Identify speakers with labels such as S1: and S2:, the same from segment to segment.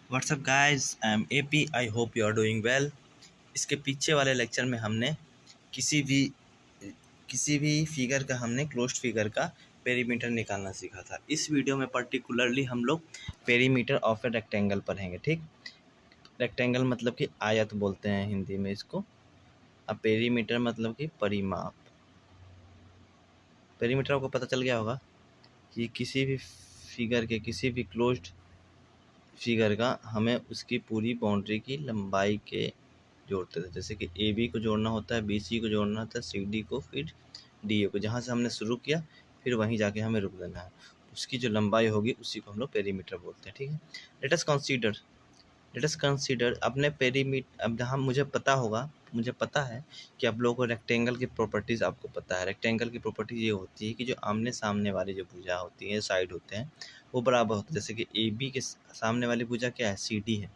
S1: WhatsApp guys, I am AP. I hope you are doing well. इसके पीछे वाले lecture में हमने किसी भी फिगर का हमने क्लोज्ड फिगर का पेरीमीटर निकालना सीखा था। इस वीडियो में पर्टिकुलरली हम लोग पेरीमीटर ऑफ ए रेक्टेंगल पढ़ेंगे। ठीक, रेक्टेंगल मतलब कि आयत बोलते हैं हिंदी में इसको। अब पेरीमीटर मतलब कि परिमाप। पेरीमीटर आपको पता चल गया होगा कि किसी भी फिगर के किसी भी क्लोज्ड फिगर का हमें उसकी पूरी बाउंड्री की लंबाई के जोड़ते थे। जैसे कि ए बी को जोड़ना होता है, बी सी को जोड़ना होता है, सी डी को, फिर डी ए को। जहाँ से हमने शुरू किया फिर वहीं जाके हमें रुक देना है। उसकी जो लंबाई होगी उसी को हम लोग पेरीमीटर बोलते हैं। ठीक है, लेट अस कंसीडर अपने पेरीमीटर। अब जहाँ मुझे पता है कि आप लोगों को रेक्टेंगल की प्रॉपर्टीज़ आपको पता है। रेक्टेंगल की प्रॉपर्टी ये होती है कि जो आमने सामने वाली जो भुजा होती है, साइड होते हैं, वो बराबर होते हैं। जैसे कि ए बी के सामने वाली भुजा क्या है, सी डी है,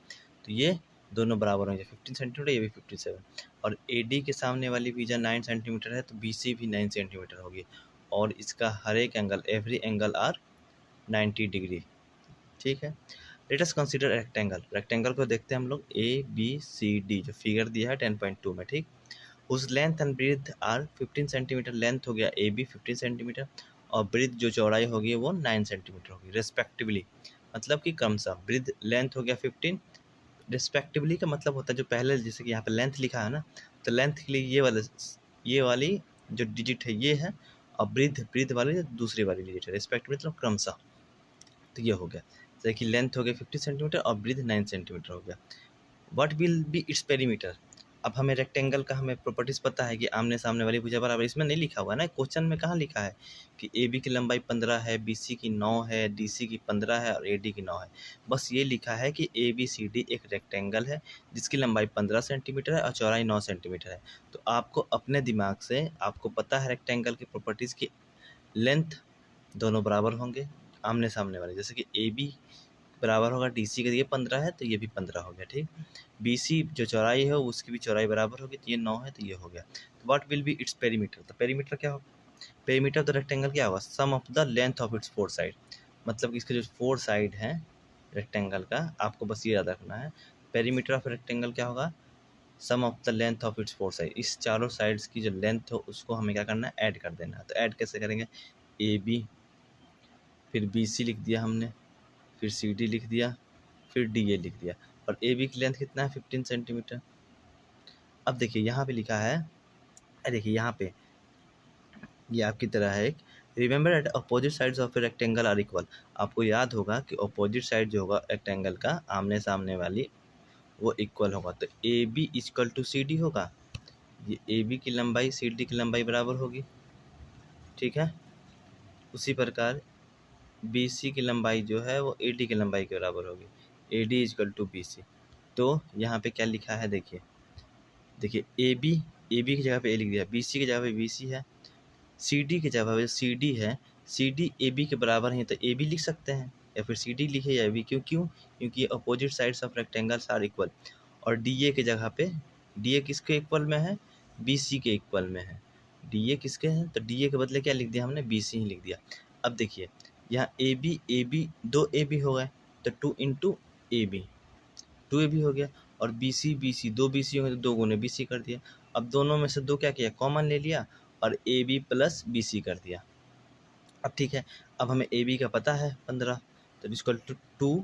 S1: तो ये दोनों बराबर होंगे। 15 सेंटीमीटर, ये भी 57। और ए डी के सामने वाली भुजा 9 सेंटीमीटर है, तो बी सी भी 9 सेंटीमीटर होगी। और इसका हर एक angle, every angle are 90 degree. ठीक है, लेट अस कंसीडर रेक्टेंगल को देखते हैं हम लोग। ए बी सी डी जो फिगर दिया है 10.2 में। ठीक, उस length and breadth are 15 centimetre. Length हो गया ए बी 15 सेंटीमीटर और ब्रीथ जो चौड़ाई होगी वो 9 सेंटीमीटर होगी रेस्पेक्टिवली। मतलब कि क्रमशः ब्रीथ लेंथ हो गया 15, रिस्पेक्टिवली का मतलब होता है जो पहले, जैसे कि यहाँ पे लेंथ लिखा है ना, तो लेंथ के लिए ये वाली जो डिजिट है ये है, और ब्रीथ वाली जो दूसरी वाली डिजिट है। रिस्पेक्टिवली मतलब क्रमशः, तो ये हो गया। जैसे कि लेंथ हो गया 50 सेंटीमीटर और ब्रीथ 9 सेंटीमीटर हो गया। What will be its perimeter. अब हमें रेक्टेंगल का हमें प्रॉपर्टीज पता है कि आमने सामने वाली भुजा बराबर। इसमें नहीं लिखा हुआ है ना, क्वेश्चन में कहाँ लिखा है कि ए बी की लंबाई 15 है, बी सी की 9 है, डी सी की 15 है और ए डी की 9 है। बस ये लिखा है कि ए बी सी डी एक रेक्टेंगल है जिसकी लंबाई 15 सेंटीमीटर है और चौड़ाई 9 सेंटीमीटर है। तो आपको अपने दिमाग से आपको पता है रेक्टेंगल की प्रॉपर्टीज़ की लेंथ दोनों बराबर होंगे आमने सामने वाले। जैसे कि ए बी बराबर होगा डी सी का, ये 15 है तो ये भी 15 हो गया। ठीक, बी सी जो चौड़ाई है उसकी भी चौड़ाई बराबर होगी, तो ये 9 है तो ये हो गया। तो what will be its perimeter. तो पेरीमीटर क्या होगा, पेरीमीटर ऑफ द रेक्टेंगल क्या होगा, sum of the length of its four side. मतलब इसके जो फोर साइड हैं रेक्टेंगल का, आपको बस ये याद रखना है। पेरीमीटर ऑफ रेक्टेंगल क्या होगा, sum of the length of its four side. इस चारों साइड्स की जो लेंथ हो उसको हमें क्या करना है, ऐड कर देना है। तो ऐड कैसे करेंगे, ए बी, फिर बी सी लिख दिया हमने, फिर सी डी लिख दिया, फिर डी ए लिख दिया। और ए बी की लेंथ कितना है, 15 सेंटीमीटर। अब देखिए यहाँ पे लिखा है, देखिए यहाँ पे ये आपकी तरह है एक, remember at opposite sides of a rectangle are equal. आपको याद होगा कि अपोजिट साइड जो होगा रेक्टेंगल का, आमने सामने वाली, वो इक्वल होगा। तो A B equal to C D होगा। ये ए बी की लंबाई सी डी की लंबाई बराबर होगी। ठीक है, उसी प्रकार बी सी की लंबाई जो है वो ए डी की लंबाई के बराबर होगी। A D equal to B C. तो यहाँ पे क्या लिखा है, देखिए ए बी की जगह पे ए लिख दिया, बी सी की जगह पे बी सी है, सी डी की जगह पे सी डी है। सी डी ए बी के बराबर है तो ए बी लिख सकते हैं, या फिर सी डी लिखे या बी। क्योंकि opposite sides of rectangles are equal. और डी ए की जगह पे, डी ए किसके इक्वल में है, बी सी के इक्वल में है। डी ए किसके हैं, तो डी ए के बदले क्या लिख दिया हमने, बी सी ही लिख दिया। अब देखिए यहाँ ए बी दो ए बी हो गए, तो 2 into A B, 2 A B हो गया। और बी सी दो बी सी हो गए, तो 2 गुने बी सी कर दिया। अब दोनों में से दो क्या किया, कॉमन ले लिया और A B plus B C कर दिया। अब ठीक है, अब हमें ए बी का पता है 15, तो equal to 2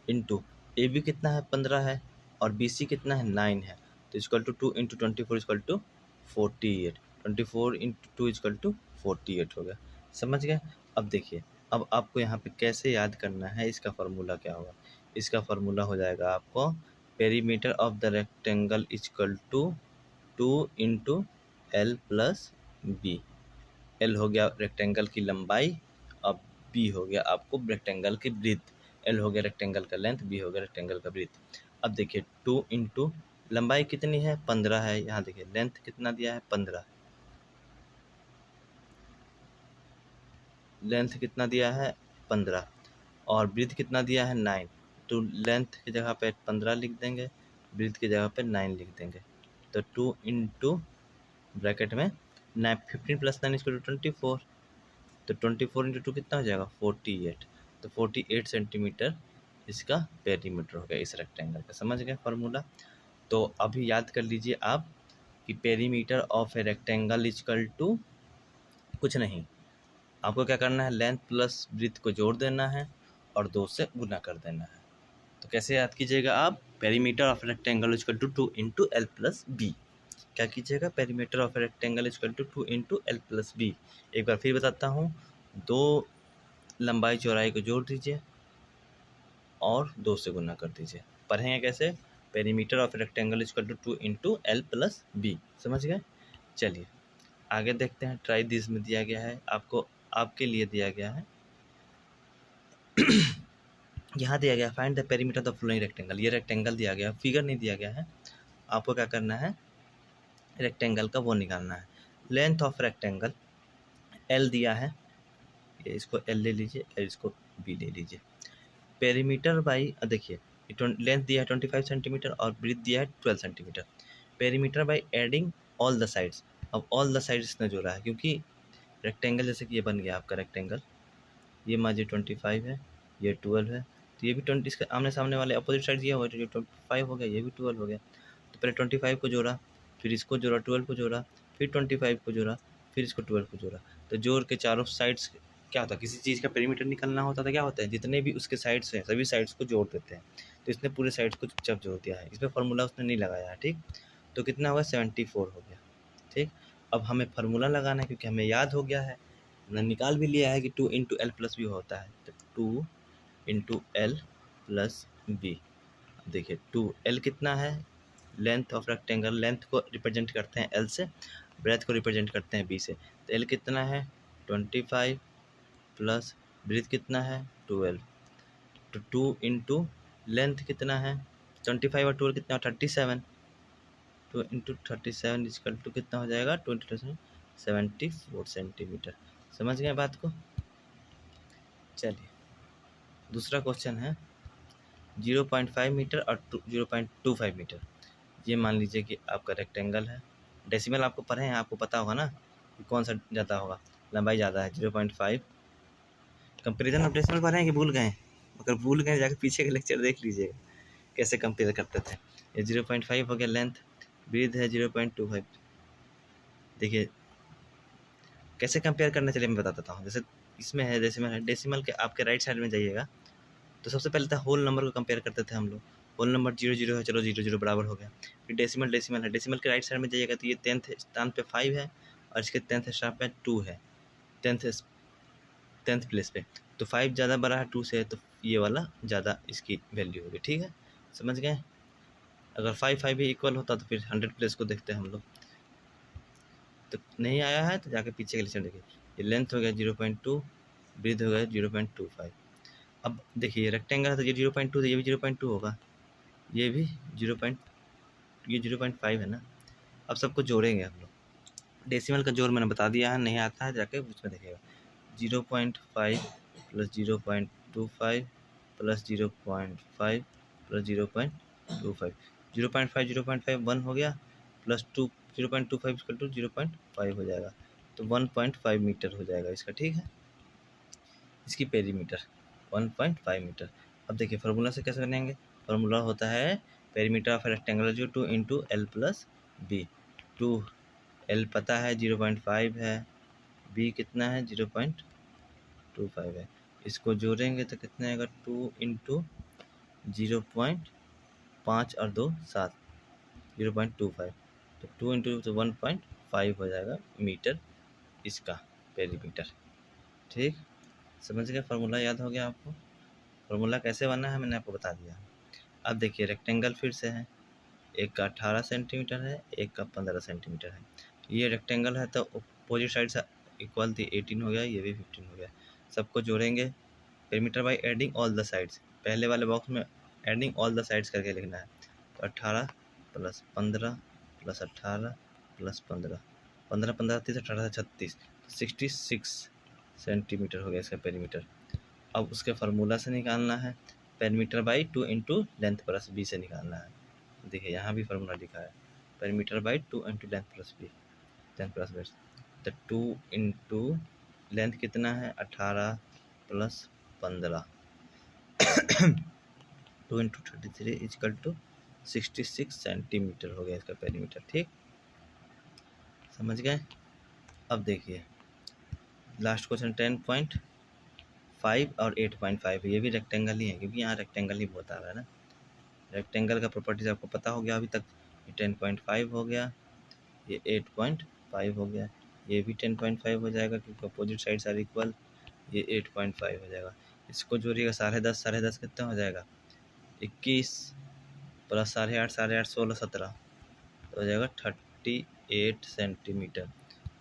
S1: into A B कितना है 15 है और बी सी कितना है 9 है, तो equal to 2 into 24 equal to 48। 24 into 2 equal to 48 हो गया। समझ गए। अब देखिए, अब आपको यहाँ पे कैसे याद करना है, इसका फार्मूला क्या होगा। इसका फार्मूला हो जाएगा आपको, perimeter of the rectangle equal to 2 into L plus B. L हो गया रेक्टेंगल की लंबाई, अब बी हो गया आपको रेक्टेंगल की ब्रीथ। एल हो गया रेक्टेंगल का लेंथ, बी हो गया रेक्टेंगल का ब्रीथ। अब देखिए 2 इंटू लंबाई कितनी है 15 है, यहाँ देखिए लेंथ कितना दिया है 15, लेंथ कितना दिया है 15 और ब्रीथ कितना दिया है 9। तो लेंथ की जगह पे 15 लिख देंगे, ब्रीथ की जगह पे 9 लिख देंगे। तो 2 इंटू ब्रैकेट में 9, 15 प्लस 9 इक्वल टू 24। तो 24 इंटू 2 कितना हो जाएगा 48। तो 48 सेंटीमीटर इसका पेरीमीटर हो गया इस रेक्टेंगल का। समझ गए फार्मूला? तो अभी याद कर लीजिए आप कि perimeter of a rectangle equal to कुछ नहीं, आपको क्या करना है, लेंथ प्लस ब्रीथ को जोड़ देना है और 2 से गुना कर देना है। तो कैसे याद कीजिएगा आप, perimeter of rectangle equal to 2 into L plus B. क्या कीजिएगा, perimeter of rectangle equal to 2 into L plus B. एक बार फिर बताता हूँ, 2 लंबाई चौड़ाई को जोड़ दीजिए और 2 से गुना कर दीजिए। पढ़ेंगे कैसे, perimeter of rectangle equal to 2 into L plus B. समझ गए? चलिए आगे देखते हैं। ट्राई दिस में दिया गया है आपको, आपके लिए दिया गया है यहाँ दिया गया find the perimeter of the flowing rectangle. ये रेक्टेंगल दिया गया, फिगर नहीं दिया गया है। आपको क्या करना है, रेक्टेंगल का वो निकालना है। लेंथ ऑफ रेक्टेंगल एल दिया है, ये इसको एल ले लीजिए और इसको बी ले लीजिए। पेरीमीटर बाई, देखिए लेंथ दिया है 25 सेंटीमीटर और ब्रीथ दिया है 12 centimetre. Perimeter by adding all the sides. अब ऑल द साइड्स इसने जोड़ा है क्योंकि रेक्टेंगल जैसे कि ये बन गया आपका रेक्टेंगल, ये मान लीजिए 25 है, ये 12 है, तो ये भी 20, इसके आमने सामने वाले अपोजिट साइड ये हो, 25 हो गया, ये भी 12 हो गया। तो पहले 25 को जोड़ा, फिर इसको जोड़ा, 12 को जोड़ा, फिर 25 को जोड़ा, फिर इसको 12 को जोड़ा। तो जोड़ के चारों साइड्स क्या होता है, किसी चीज़ का पेरीमीटर निकलना होता था, क्या होता है, जितने भी उसके साइड्स हैं सभी साइड्स को जोड़ देते हैं। तो इसने पूरे साइड्स को चुपचाप जोड़ दिया है, इसमें फार्मूला उसने नहीं लगाया है। ठीक, तो कितना होगा, 74 हो गया। ठीक, अब हमें फार्मूला लगाना है क्योंकि हमें याद हो गया है, हमने निकाल भी लिया है कि 2 इंटू एल प्लस बी होता है। तो 2 इंटू एल प्लस बी। देखिए 2L कितना है, लेंथ ऑफ रेक्टेंगल, लेंथ को रिप्रेजेंट करते हैं L से, ब्रेथ को रिप्रेजेंट करते हैं B से। तो L कितना है 25 प्लस ब्रीथ कितना है 12। तो 2 इंटू लेंथ कितना है 25 और 12 कितना 37। 2 इंटू 37 इक्वल टू कितना हो जाएगा 74 सेंटीमीटर। समझ गए बात को? चलिए दूसरा क्वेश्चन है 0.5 मीटर और 0.25 मीटर। ये मान लीजिए कि आपका रेक्टेंगल है, डेसिमल आपको पढ़े हैं, आपको पता होगा ना कि कौन सा ज़्यादा होगा, लंबाई ज़्यादा है 0.5। कंपेरिजन ऑफ डेसिमल पढ़े हैं कि भूल गए? अगर भूल गए जाकर पीछे के लेक्चर देख लीजिएगा कैसे कंपेयर करते थे। ये 0.5 हो गया लेंथ, ब्रीथ है 0.25। देखिए कैसे कंपेयर करना, चलिए मैं बता देता हूँ। जैसे इसमें है डेसिमल है, डेसिमल के आपके राइट साइड में जाइएगा तो सबसे पहले था होल नंबर को कंपेयर करते थे हम लोग। होल नंबर 0 है, चलो 0 बराबर हो गया। फिर डेसिमल है, डेसिमल के राइट साइड में जाइएगा तो ये 10th स्थान पे 5 है और इसके 10th स्थान पे 2 है, 10th प्लेस पे। तो 5 ज़्यादा बड़ा है 2 से, तो ये वाला ज़्यादा इसकी वैल्यू होगी। ठीक है, समझ गए? अगर 5 भी इक्वल होता तो फिर 100 प्लेस को देखते हैं हम लोग। तो नहीं आया है तो जाके पीछे के लिस्ट देखिए, ये लेंथ हो गया 0.2, ब्रीथ हो गया 0.25। अब देखिए रेक्टेंगल है तो ये 0.2, तो ये भी 0.2 होगा, ये भी 0.5 है ना। अब सबको जोड़ेंगे हम लोग। डेसिमल का जोड़ मैंने बता दिया है, नहीं आता है जाके उसमें देखिएगा। 0.5 प्लस 0.25 प्लस 0.5 प्लस 0.25, 0.5 1 हो गया, प्लस 2 0.25 इक्वल टू 0.5 हो जाएगा, तो 1.5 मीटर हो जाएगा इसका। ठीक है, इसकी पेरीमीटर 1.5 मीटर। अब देखिए फार्मूला से कैसे बनेंगे, फार्मूला होता है पेरीमीटर ऑफ रेक्टेंगल जो 2 into L plus B. 2L पता है 0.5 है, बी कितना है 0.25 है। इसको जोड़ेंगे तो कितना आएगा 2 इंटू 0.5 और 2 7, 0.25। तो 2 इंटू तो 1.5 हो जाएगा मीटर इसका पेरीमीटर। ठीक, समझ गए? फार्मूला याद हो गया आपको? फार्मूला कैसे बना है मैंने आपको बता दिया। अब देखिए रेक्टेंगल फिर से है, एक का 18 सेंटीमीटर है, एक का 15 सेंटीमीटर है। ये रेक्टेंगल है तो अपोजिट साइड से इक्वल थी, 18 हो गया, ये भी 15 हो गया। सबको जोड़ेंगे perimeter by adding all the sides. पहले वाले बॉक्स में एडिंग ऑल द साइड्स करके लिखना है। तो 18 प्लस 15 प्लस 18 प्लस 15, 15 15 30 18 36, 66 सेंटीमीटर हो गया इसका पेरीमीटर। अब उसके फार्मूला से निकालना है, perimeter by 2 into length plus B से निकालना है। देखिए यहाँ भी फार्मूला लिखा है, perimeter by 2 into length plus B, length plus B. तो 2 इंटू लेंथ कितना है 18 plus 15, 2 into 33 equal to 66 centimetre हो गया इसका पेरीमीटर। ठीक, समझ गए। अब देखिए लास्ट क्वेश्चन 10.5 और 8.5, ये भी रेक्टेंगल ही है क्योंकि यहाँ रेक्टेंगल ही बहुत आ रहा है ना। रेक्टेंगल का प्रॉपर्टीज आपको पता हो गया अभी तक। ये 10.5 हो गया, ये 8.5 हो गया, ये भी 10.5 हो जाएगा क्योंकि अपोजिट साइड्स आर इक्वल। ये 8.5 हो जाएगा। इसको जोड़िएगा 10.5, 10.5 कितना हो जाएगा 21 प्लस 8.5, 8.5 16 17 तो हो जाएगा 38 सेंटीमीटर।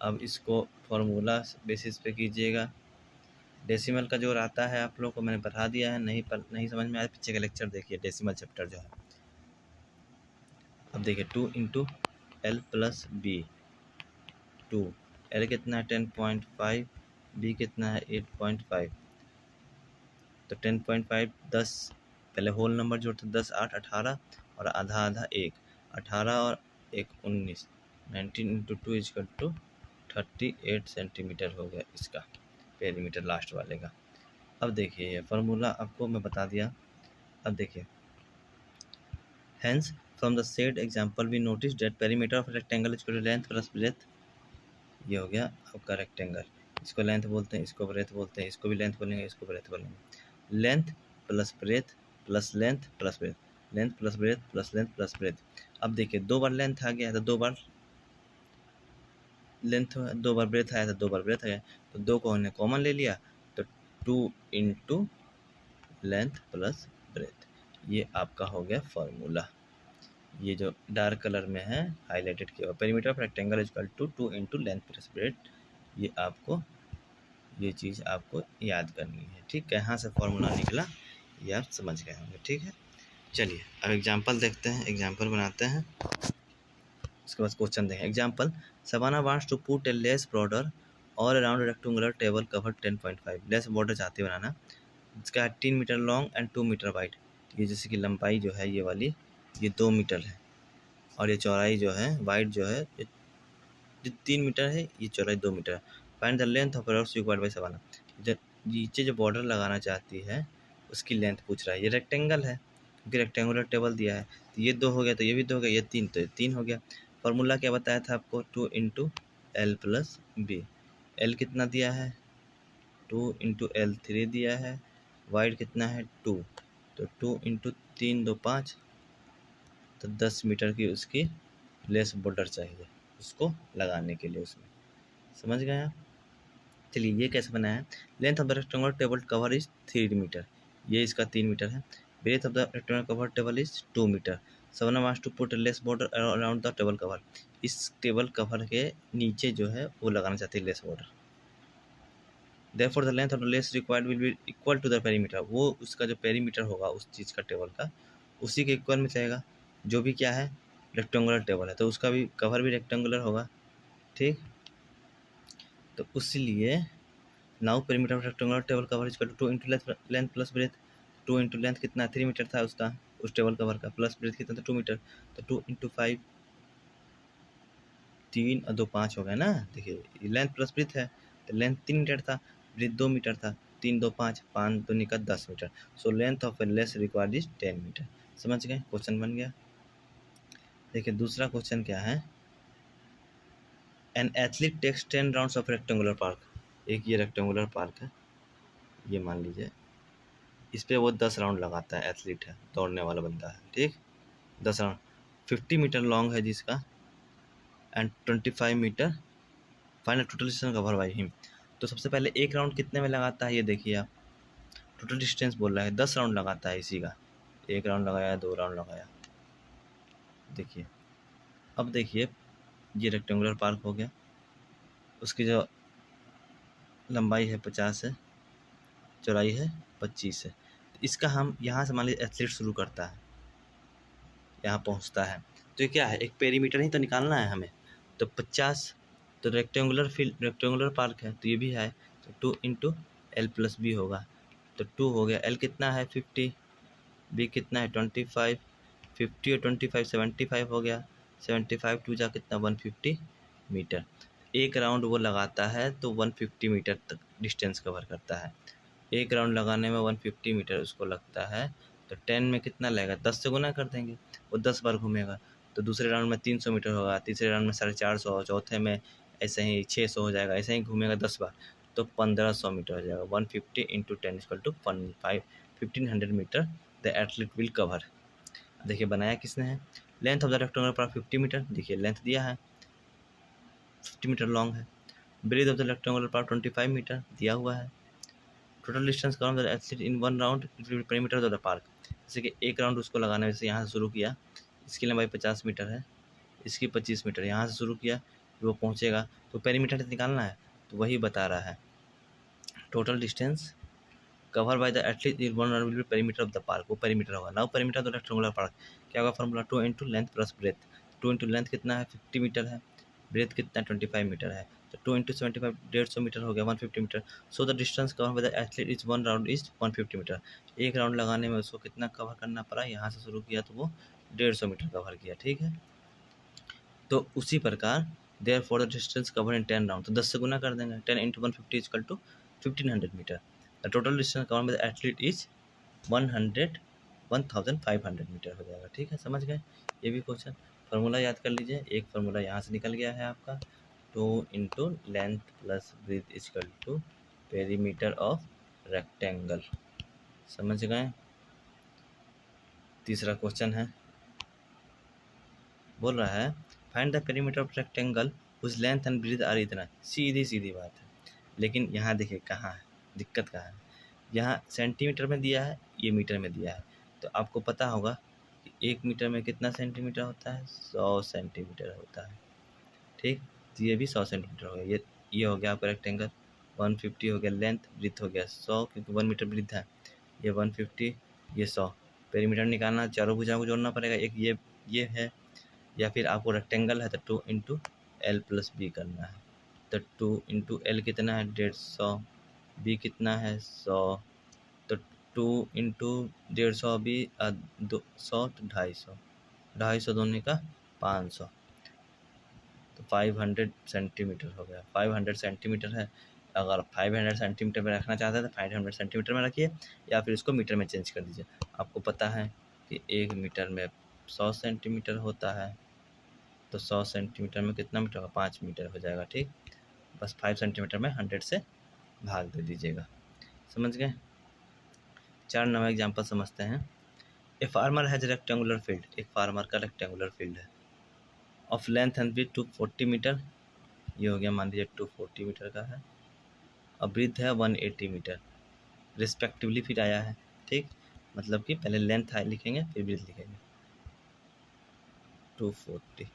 S1: अब इसको फॉर्मूला बेसिस पे कीजिएगा। डेसिमल का जो आता है आप लोग को मैंने पढ़ा दिया है, नहीं समझ में आया पीछे का लेक्चर देखिए, डेसिमल चैप्टर जो है। अब देखिए 2 into L plus B, 2 L कितना है 10.5, बी कितना है 8.5। तो 10.5 10, पहले होल नंबर जोड़ते 10 8 18 और आधा आधा 1, 18 और 1 19, 19 इंटू 2 इजकल टू 38 सेंटीमीटर हो गया इसका पेरीमीटर लास्ट वाले का। अब देखिए ये फार्मूला आपको मैं बता दिया। अब देखिए hence from the said example we notice that perimeter of rectangle is length plus breadth. ये हो गया आपका रेक्टेंगल, इसको लेंथ बोलते हैं, इसको ब्रेथ बोलते हैं, इसको भी लेंथ बोलेंगे, इसको ब्रेथ बोलेंगे। Length plus breath plus length plus breath, length plus breath plus length plus breath. अब देखिए 2 बार लेंथ आ गया है तो 2 बार लेंथ, 2 बार ब्रेथ आया था 2 बार ब्रेथ आया, तो 2 को हमने कॉमन ले लिया तो 2 इंटू लेंथ प्लस ब्रेथ, ये आपका हो गया फॉर्मूला। ये जो डार्क कलर में है हाईलाइटेड किया हुआ, perimeter of rectangle equal to 2 into length plus breadth. ये आपको ये चीज़ आपको याद करनी है। ठीक, कहाँ से फॉर्मूला निकला ये आप समझ गए होंगे। ठीक है, चलिए अब एग्जांपल देखते हैं, एग्जांपल बनाते हैं, उसके बाद क्वेश्चन देखें। Example Savana wants to put a lace border all around rectangular table cover 10.5। Lace border चाहती है बनाना, इसका 3 metre long and 2 metre wide. ये जैसे कि लंबाई जो है ये वाली ये 2 मीटर है और ये चौड़ाई जो है वाइड जो है ये 3 मीटर है, ये चौड़ाई 2 मीटर है। Find the length of rods required by सवाना। जब नीचे जो बॉर्डर लगाना चाहती है उसकी लेंथ पूछ रहा है। ये रेक्टेंगल है क्योंकि रेक्टेंगुलर टेबल दिया है, तो ये 2 हो गया, तो ये भी 2 हो गया, ये 3 तो ये 3 हो गया। फार्मूला क्या बताया था आपको 2 into L plus B. L कितना दिया है 2 इंटू एल 3 दिया है, वाइड कितना है 2, तो 2 इंटू 3 2 5, तो 10 मीटर की उसकी लेस बॉर्डर चाहिए उसको लगाने के लिए उसमें। समझ गए आप। चलिए ये कैसे बनाया है। Length of the rectangular table cover is 3 metre, ये इसका 3 मीटर है। Breadth of the rectangular cover table is 2 metre. Savana wants to put lace border around the table cover. इस टेबल कवर के नीचे जो है वो लगाना चाहते हैं lace border. Therefore the length of the lace required will be equal to the perimeter। वो उसका जो पेरीमीटर होगा उस चीज़ का टेबल का उसी के इक्वल में चाहेगा, जो भी क्या है रेक्टेंगुलर टेबल है तो उसका भी कवर भी रेक्टेंगुलर होगा। ठीक, तो इसलिए now perimeter of rectangular table cover is 2 into length plus breadth. 2 into length कितना 3 मीटर था उसका उस टेबल कवर का, प्लस ब्रेथ कितना था 2 मीटर, तो 2 इंटू 5, 3 और 2 5 हो गया ना। देखिए लेंथ प्लस ब्रेथ है तो लेंथ 3 मीटर था, ब्रेथ 2 मीटर था, 3 2 5, 5 2 निकल 10 metre. So length of a lace required is 10 metre. समझ गए, क्वेश्चन बन गया। देखिए दूसरा क्वेश्चन क्या है। An athlete takes 10 rounds of rectangular park. एक ये रेक्टेंगुलर पार्क है, ये मान लीजिए इस पर वो 10 राउंड लगाता है, एथलीट है दौड़ने वाला बंदा है। ठीक, 10 राउंड 50 मीटर लॉन्ग है जिसका and 25 metre final total distance cover by him. तो सबसे पहले एक राउंड कितने में लगाता है ये देखिए आप, टोटल डिस्टेंस बोल रहा है 10 राउंड लगाता है इसी का, 1 राउंड लगाया 2 राउंड लगाया। देखिए अब देखिए ये रेक्टेंगुलर पार्क हो गया, उसकी जो लंबाई है 50 है, चौड़ाई है 25 है। तो इसका हम यहाँ से मान लीजिए एथलीट शुरू करता है, यहाँ पहुँचता है, तो ये क्या है एक पेरीमीटर ही तो निकालना है हमें। तो 50 तो रेक्टेंगुलर पार्क है तो ये भी है, तो 2 इंटू एल प्लस बी होगा, तो 2 हो गया। एल कितना है 50, बी कितना है 25, 50 और 25 75 हो गया, 75 टू जा कितना 150 मीटर। एक राउंड वो लगाता है तो 150 मीटर तक डिस्टेंस कवर करता है। एक राउंड लगाने में 150 मीटर उसको लगता है, तो 10 में कितना लगेगा, 10 से गुना कर देंगे, वो 10 बार घूमेगा। तो दूसरे राउंड में 300 मीटर होगा, तीसरे राउंड में 450, चौथे में ऐसे ही 600 हो जाएगा, ऐसे ही घूमेगा 10 बार, तो 1500 मीटर हो जाएगा। 150 into 10 equal to 1500 metre the athlete will cover. देखिए बनाया किसने है, length of the rectangular part 50 metre, देखिए लेंथ दिया है 50 मीटर लॉन्ग है। Breadth of the rectangular part 25 metre दिया हुआ है। Total distance cover the athlete in one round perimeter of the park, जैसे कि एक राउंड उसको लगाने में से यहाँ से शुरू किया, इसकी लंबाई 50 मीटर है, इसकी 25 मीटर, यहाँ से शुरू किया वो पहुँचेगा, तो पेरीमीटर निकालना है, तो वही बता रहा है। Total distance cover by the athlete in one round will be perimeter of the park, वो पेरीमीटर होगा। Now perimeter of the rectangular park क्या होगा, formula 2 into length plus breadth. 2 into length कितना है 50 मीटर है, ब्रेथ कितना 25 metre है, तो 2 इंटू 75 150 मीटर हो गया 150 metre. So the distance cover by the athlete is one round is 150 metre. एक राउंड लगाने में उसको कितना कवर करना पड़ा, यहाँ से शुरू किया तो वो 150 मीटर कवर किया, ठीक है। तो उसी प्रकार therefore the distance cover in 10 round, तो 10 से गुना कर देंगे, 10 into 150 is equal to 1500 metre. The total distance cover by the athlete is 1500 metre हो जाएगा, ठीक है, समझ गए। ये भी क्वेश्चन फार्मूला याद कर लीजिए, एक फार्मूला यहाँ से निकल गया है आपका, 2 into length plus breadth equal to perimeter of rectangle, समझ गए। तीसरा क्वेश्चन है, बोल रहा है find the perimeter of rectangle उस लेंथ एंड ब्रेथ आर इतना। सीधी सीधी बात है, लेकिन यहाँ देखिए कहाँ है दिक्कत, कहाँ है, यहाँ सेंटीमीटर में दिया है, ये मीटर में दिया है, तो आपको पता होगा कि 1 मीटर में कितना सेंटीमीटर होता है, 100 सेंटीमीटर होता है, ठीक। तो ये भी 100 सेंटीमीटर हो गया, ये हो गया आपका रेक्टेंगल। 150 हो गया लेंथ, ब्रेथ हो गया 100, क्योंकि 1 मीटर ब्रेथ है, ये 150, ये 100। पेरीमीटर निकालना, चारों भुजाओं को जोड़ना पड़ेगा, एक ये है, या फिर आपको रेक्टेंगल है तो 2 इंटू एल प्लस बी करना है, तो 2 इंटू एल कितना है 150, बी कितना है 100, तो 2 इंटू 150 बी 100 तो 250, 250 दोनों का 500, तो 500 सेंटीमीटर हो गया। 500 सेंटीमीटर है, अगर 500 सेंटीमीटर में रखना चाहते हैं तो 500 सेंटीमीटर में रखिए, या फिर इसको मीटर में चेंज कर दीजिए। आपको पता है कि 1 मीटर में 100 सेंटीमीटर होता है, तो 100 सेंटीमीटर में कितना मीटर होगा, 5 मीटर हो जाएगा, ठीक। बस 5 सेंटीमीटर में 100 से भाग दे दीजिएगा, समझ गए। 4 नंबर एग्जाम्पल समझते हैं। A farmer has rectangular field, एक फार्मर का रेक्टेंगुलर फील्ड है, of length and breadth 240 metre, ये हो गया मान लीजिए 240 मीटर का है, और ब्रेथ है 180 मीटर रिस्पेक्टिवली, फिर आया है, ठीक। मतलब कि पहले लेंथ लिखेंगे फिर ब्रेथ लिखेंगे, 240।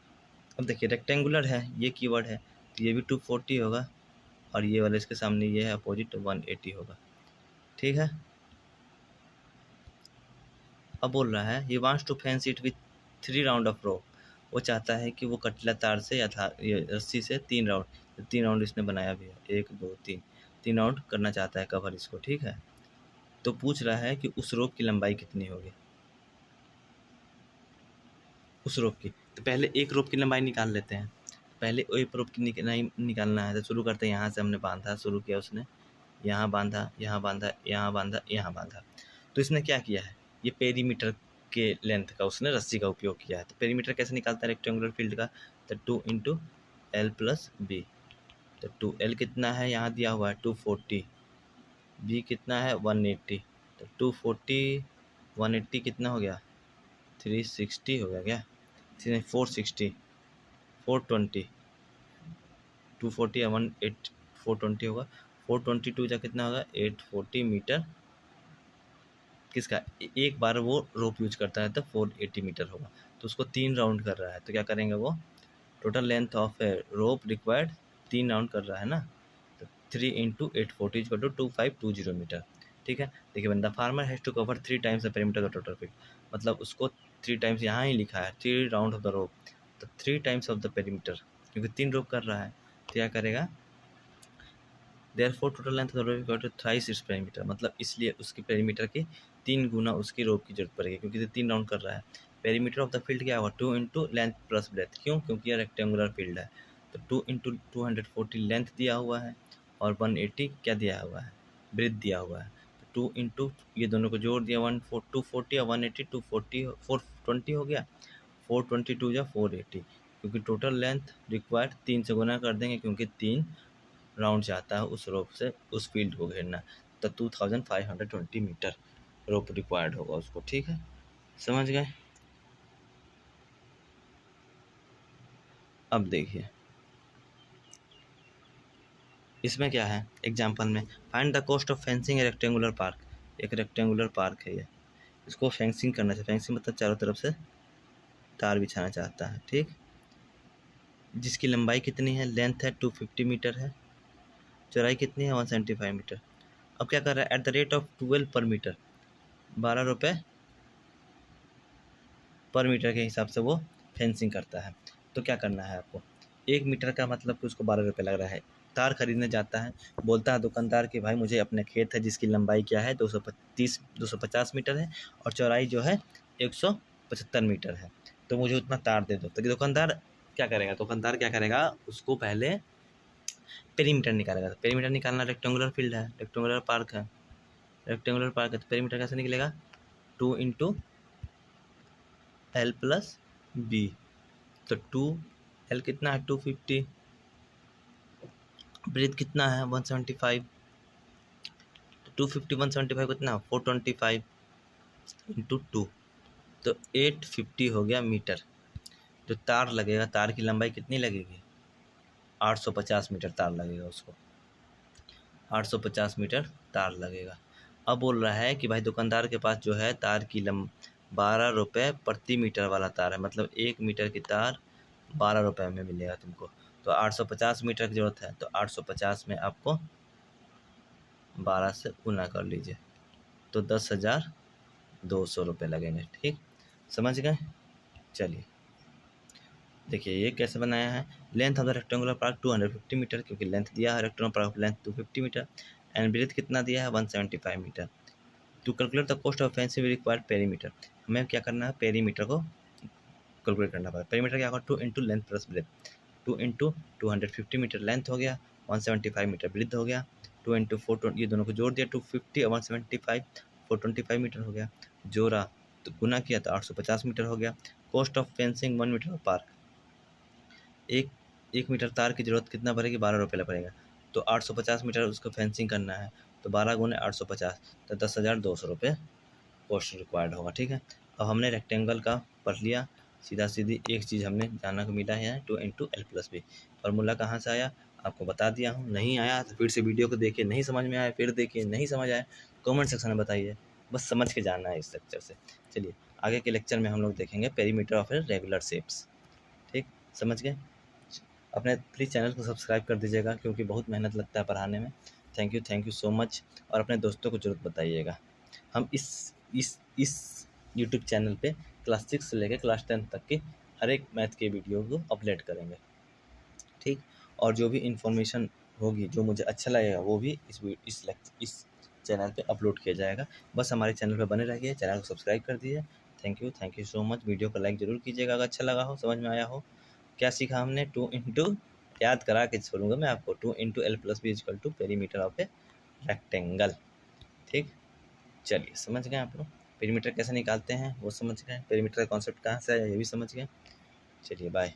S1: अब देखिए रेक्टेंगुलर है, ये कीवर्ड है, तो ये भी 240 होगा, और ये वाला इसके सामने ये है अपोजिट, 180 होगा, ठीक है। अब बोल रहा है he wants to fence it with 3 round of rope, वो चाहता है कि वो कटला तार से या रस्सी से 3 राउंड, तो 3 राउंड इसने बनाया भी है, 1 2 3, 3 राउंड करना चाहता है कवर इसको, ठीक है। तो पूछ रहा है कि उस रोप की लंबाई कितनी होगी, उस रोप की। तो पहले एक रोप की लंबाई निकाल लेते हैं, पहले एक रोप की निकालना है, तो शुरू करते हैं यहाँ से, हमने बांधा शुरू किया, उसने यहाँ बांधा, यहाँ बांधा, यहाँ बांधा, यहाँ बांधा। तो इसने क्या किया है, ये पेरीमीटर के लेंथ का उसने रस्सी का उपयोग किया है। तो पेरीमीटर कैसे निकालता है रेक्टेंगुलर फील्ड का, तो 2 इंटू एल प्लस बी, तो 2L कितना है यहाँ दिया हुआ है 240, बी कितना है 180, तो 240 180 कितना हो गया 360 हो गया क्या, 460 420, 240 18 420 होगा, 422 जा कितना होगा 840 मीटर, किसका, एक बार वो रोप यूज करता है तो 480 मीटर होगा। तो उसको 3 राउंड कर रहा है, तो क्या करेंगे वो, total length of A rope required 3 round कर रहा है ना, तो 3 इंटू 840 इक्वल टू 2520 मीटर, ठीक है। देखिए the farmer has to cover 3 times the perimeter of total field, मतलब उसको 3 टाइम्स यहाँ ही लिखा है 3 राउंड ऑफ द रोप, तो 3 टाइम्स ऑफ द पेरीमीटर, क्योंकि 3 रोप कर रहा है, तो क्या करेगा, therefore total length of the rope equal to thrice its perimeter, मतलब इसलिए उसकी पेरीमीटर की 3 गुना उसकी रोप की जरूरत पड़ेगी, क्योंकि 3 राउंड कर रहा है। पेरीमीटर ऑफ द फील्ड क्या होगा 2 इंटू लेंथ प्लस ब्रेथ, क्यों, क्योंकि यह रेक्टेंगुलर फील्ड है, तो 2 इंटू 240 लेंथ दिया हुआ है, और 180 क्या दिया हुआ है, ब्रेथ दिया हुआ है, 2 इंटू ये दोनों को जोड़ दिया 240 और 180 240 420 हो गया 422 या 480 क्योंकि टोटल लेंथ रिक्वायर्ड 3 से गुना कर देंगे क्योंकि 3 राउंड चाहता है उस रोप से उस फील्ड को घेरना। तो 2520 मीटर रोप रिक्वायर्ड होगा उसको। ठीक है, समझ गए। अब देखिए इसमें क्या है, एग्जाम्पल में find the cost of fencing A rectangular park. एक रेक्टेंगुलर पार्क है ये, इसको फेंसिंग करना चाहिए। फेंसिंग मतलब चारों तरफ से तार बिछाना चाहता है। ठीक, जिसकी लंबाई कितनी है, लेंथ है 250 मीटर है, चौड़ाई कितनी है 175 मीटर। अब क्या कर रहा है, एट द रेट ऑफ 12 पर मीटर, 12 रुपये पर मीटर के हिसाब से वो फेंसिंग करता है। तो क्या करना है आपको, 1 मीटर का मतलब कि उसको 12 रुपये लग रहा है। तार खरीदने जाता है, बोलता है दुकानदार कि भाई मुझे अपने खेत है जिसकी लंबाई क्या है 250 मीटर है और चौड़ाई जो है 175 मीटर है, तो मुझे उतना तार दे दो। तो दुकानदार क्या करेगा, उसको पहले पेरीमीटर निकालेगा। तो पेरीमीटर निकालना, रेक्टेंगुलर फील्ड है, रेक्टेंगुलर पार्क है, तो पेरीमीटर कैसे निकलेगा, 2 इंटू एल प्लस बी। तो 2 एल कितना है 250, ब्रेथ कितना है 175, तो 250 175 कितना 425 इंटू 2, तो 850 हो गया मीटर। जो तार लगेगा, तार की लंबाई कितनी लगेगी 850 मीटर तार लगेगा उसको, 850 मीटर तार लगेगा। अब बोल रहा है कि भाई दुकानदार के पास जो है तार की 12 रुपये प्रति मीटर वाला तार है, मतलब 1 मीटर की तार 12 रुपये में मिलेगा तुमको। तो 850 मीटर की ज़रूरत है, तो 850 में आपको 12 से गुना कर लीजिए, तो 10,200 रुपये लगेंगे। ठीक, समझ गए। चलिए देखिए ये कैसे बनाया है, length of the rectangular park 250 metre, क्योंकि लेंथ दिया है rectangular park length 250 metre and breadth कितना दिया है 175 metre. To calculate the cost of fencing required perimeter, हमें क्या करना है, पेरीमीटर को कैलकुलेट करना पड़ेगा। पेरीमीटर क्या होगा, 2 into length plus breadth, 2 into 250 metre length हो गया, 175 मीटर ब्रेथ हो गया, 2 इंटू 420 ये दोनों को जोड़ दिया 250 और 175 425 मीटर हो गया, जोड़ा तो गुना किया तो 850 मीटर हो गया। Cost of fencing 1 metre of park, एक मीटर तार की जरूरत कितना पड़ेगी 12 रुपये पड़ेगा, तो 850 मीटर उसको फेंसिंग करना है, तो 12 गुने 850 तो 10,200 रुपये कॉस्ट रिक्वायर्ड होगा। ठीक है, अब हमने रेक्टेंगल का पढ़ लिया, सीधा सीधी एक चीज़ हमने जानने को मिला है 2 into L plus B. Formula कहाँ से आया आपको बता दिया हूँ, नहीं आया तो फिर से वीडियो को देखिए, नहीं समझ में आया फिर देखिए, नहीं समझ आया कमेंट सेक्शन में बताइए, बस समझ के जाना है इस लेक्चर से। चलिए आगे के लेक्चर में हम लोग देखेंगे पेरीमीटर ऑफ रेगुलर शेप्स। ठीक, समझ गए। अपने प्लीज़ चैनल को सब्सक्राइब कर दीजिएगा क्योंकि बहुत मेहनत लगता है पढ़ाने में। थैंक यू सो मच, और अपने दोस्तों को जरूर बताइएगा। हम इस यूट्यूब चैनल पे क्लास 6 से लेकर क्लास 10 तक के हर एक मैथ के वीडियो को अपलोड करेंगे। ठीक, और जो भी इंफॉर्मेशन होगी जो मुझे अच्छा लगेगा वो भी इस चैनल पे अपलोड किया जाएगा। बस हमारे चैनल पे बने रहिए, चैनल को सब्सक्राइब कर दीजिए। Thank you so much. Video को लाइक ज़रूर कीजिएगा अगर अच्छा लगा हो, समझ में आया हो। क्या सीखा हमने, 2 इंटू याद करा के छोड़ूंगा मैं आपको, 2 into L plus B is equal to perimeter of a rectangle. ठीक, चलिए समझ गए आप लोग, पेरीमीटर कैसे निकालते हैं वो समझ गए, पेरीमीटर का कॉन्सेप्ट कहाँ से आया ये भी समझ गए। चलिए बाय।